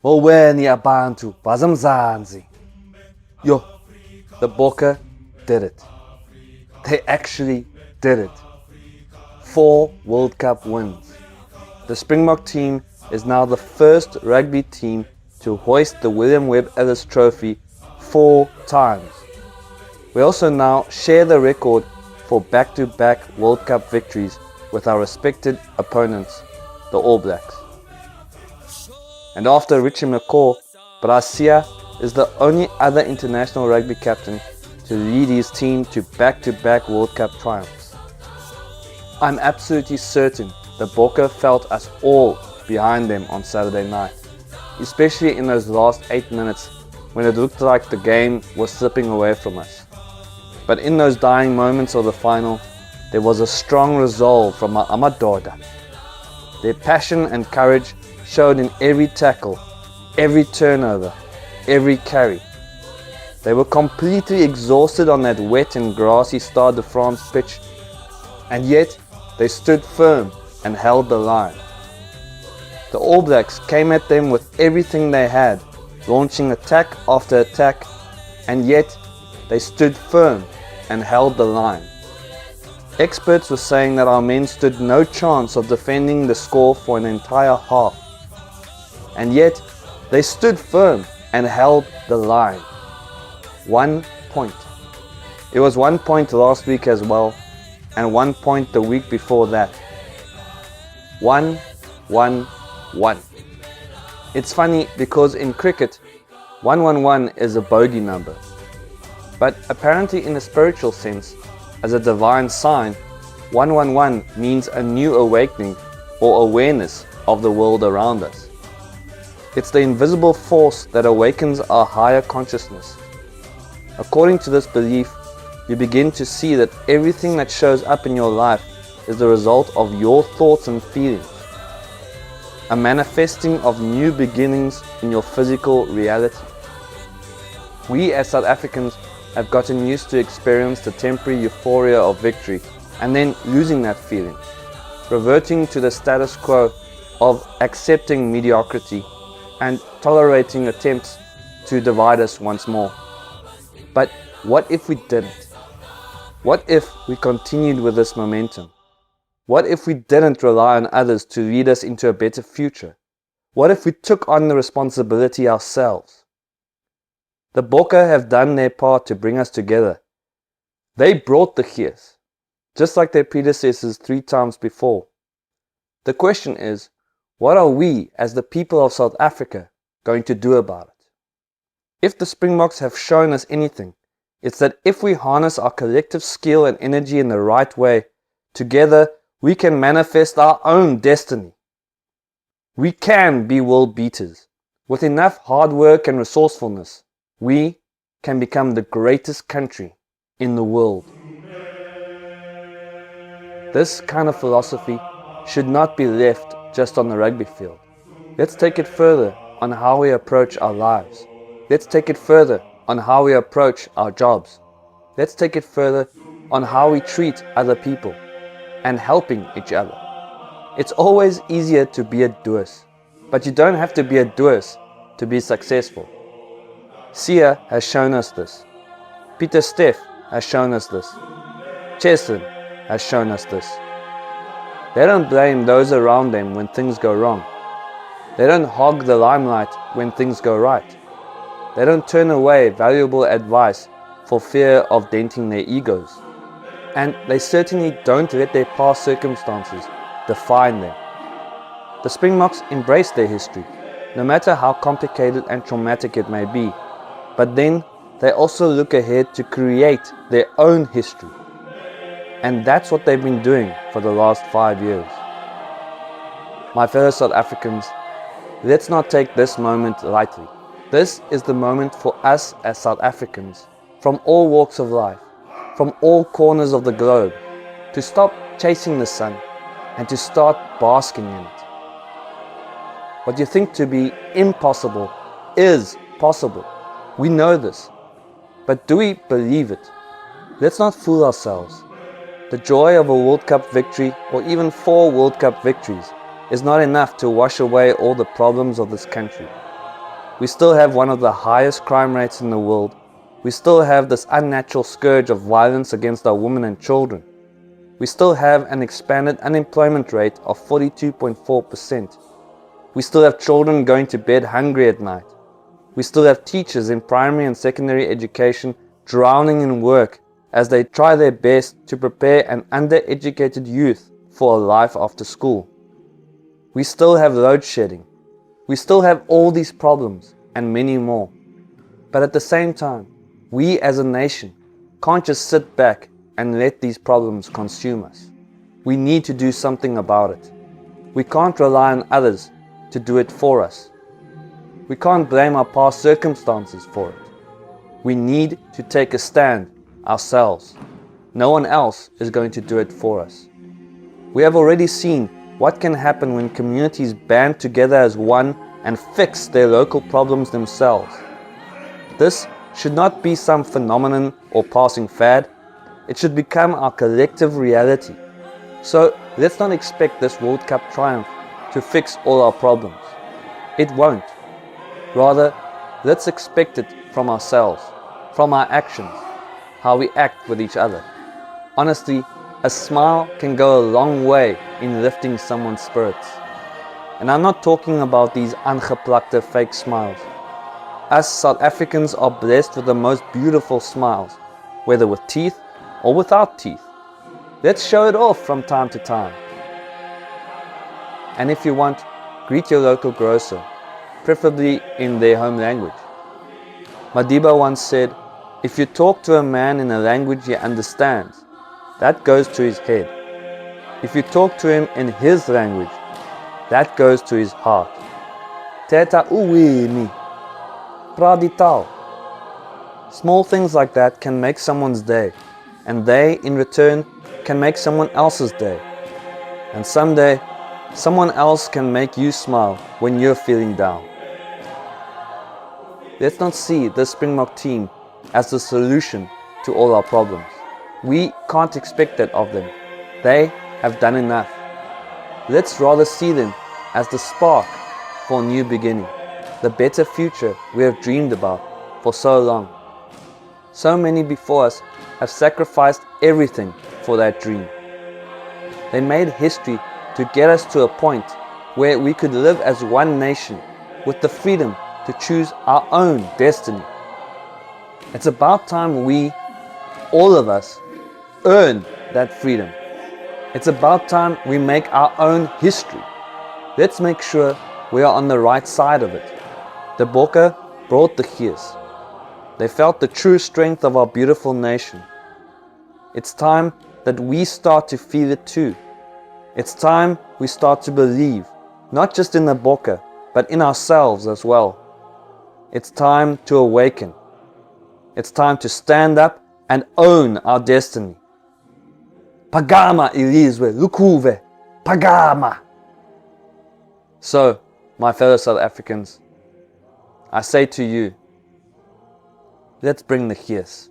Molweni abantu bazamzansi. Yo, the Bokke did it. They actually did it. 4 World Cup wins. The Springbok team is now the first rugby team to hoist the William Webb Ellis Trophy 4 times. We also now share the record for back-to-back World Cup victories with our respected opponents, the All Blacks. And after Richie McCaw, Brasia is the only other international rugby captain to lead his team to back-to-back World Cup triumphs. I'm absolutely certain the Bokke felt us all behind them on Saturday night, especially in those last 8 minutes when it looked like the game was slipping away from us. But in those dying moments of the final, there was a strong resolve from our Amadoda. Their passion and courage showed in every tackle, every turnover, every carry. They were completely exhausted on that wet and grassy Stade de France pitch, and yet they stood firm and held the line. The All Blacks came at them with everything they had, launching attack after attack, and yet they stood firm and held the line. Experts were saying that our men stood no chance of defending the score for an entire half, and yet they stood firm and held the line. 1 point. It was 1 point last week as well, and 1 point the week before that. 1, 1, 1. It's funny because in cricket, 111 is a bogey number. But apparently in a spiritual sense, as a divine sign, 111 means a new awakening or awareness of the world around us. It's the invisible force that awakens our higher consciousness. According to this belief, you begin to see that everything that shows up in your life is the result of your thoughts and feelings, a manifesting of new beginnings in your physical reality. We as South Africans have gotten used to experience the temporary euphoria of victory and then losing that feeling, reverting to the status quo of accepting mediocrity and tolerating attempts to divide us once more. But what if we didn't? What if we continued with this momentum? What if we didn't rely on others to lead us into a better future? What if we took on the responsibility ourselves? The Bokke have done their part to bring us together. They brought the GEES, just like their predecessors 3 times before. The question is, what are we as the people of South Africa going to do about it? If the Springboks have shown us anything, it's that if we harness our collective skill and energy in the right way, together we can manifest our own destiny. We can be world beaters. With enough hard work and resourcefulness, we can become the greatest country in the world. This kind of philosophy should not be left just on the rugby field. Let's take it further on how we approach our lives. Let's take it further on how we approach our jobs. Let's take it further on how we treat other people and helping each other. It's always easier to be a doers, but you don't have to be a doers to be successful. Sia has shown us this. Peter Steff has shown us this. Cheslin has shown us this. They don't blame those around them when things go wrong. They don't hog the limelight when things go right. They don't turn away valuable advice for fear of denting their egos. And they certainly don't let their past circumstances define them. The Springboks embrace their history, no matter how complicated and traumatic it may be. But then they also look ahead to create their own history. And that's what they've been doing for the last 5 years. My fellow South Africans, let's not take this moment lightly. This is the moment for us as South Africans, from all walks of life, from all corners of the globe, to stop chasing the sun and to start basking in it. What you think to be impossible is possible. We know this. But do we believe it? Let's not fool ourselves. The joy of a World Cup victory, or even 4 World Cup victories, is not enough to wash away all the problems of this country. We still have one of the highest crime rates in the world. We still have this unnatural scourge of violence against our women and children. We still have an expanded unemployment rate of 42.4%. We still have children going to bed hungry at night. We still have teachers in primary and secondary education drowning in work as they try their best to prepare an undereducated youth for a life after school. We still have load shedding. We still have all these problems and many more. But at the same time, we as a nation can't just sit back and let these problems consume us. We need to do something about it. We can't rely on others to do it for us. We can't blame our past circumstances for it. We need to take a stand ourselves. No one else is going to do it for us. We have already seen what can happen when communities band together as one and fix their local problems themselves. This should not be some phenomenon or passing fad. It should become our collective reality. So let's not expect this World Cup triumph to fix all our problems. It won't. Rather, let's expect it from ourselves, from our actions, how we act with each other. Honestly, a smile can go a long way in lifting someone's spirits. And I'm not talking about these aangeplakte fake smiles. Us South Africans are blessed with the most beautiful smiles, whether with teeth or without teeth. Let's show it off from time to time. And if you want, greet your local grocer, preferably in their home language. Madiba once said, if you talk to a man in a language he understands, that goes to his head. If you talk to him in his language, that goes to his heart. Teta uwini. Praditao. Small things like that can make someone's day, and they, in return, can make someone else's day. And someday, someone else can make you smile when you're feeling down. Let's not see the Springbok team as the solution to all our problems. We can't expect that of them. They have done enough. Let's rather see them as the spark for a new beginning, the better future we have dreamed about for so long. So many before us have sacrificed everything for that dream. They made history to get us to a point where we could live as one nation with the freedom to choose our own destiny. It's about time we, all of us, earn that freedom. It's about time we make our own history. Let's make sure we are on the right side of it. The Bokke brought the GEES. They felt the true strength of our beautiful nation. It's time that we start to feel it too. It's time we start to believe, not just in the Bokke, but in ourselves as well. It's time to awaken. It's time to stand up and own our destiny. Pagama ilizwe, lukuve, pagama. So, my fellow South Africans, I say to you, let's bring the GEES.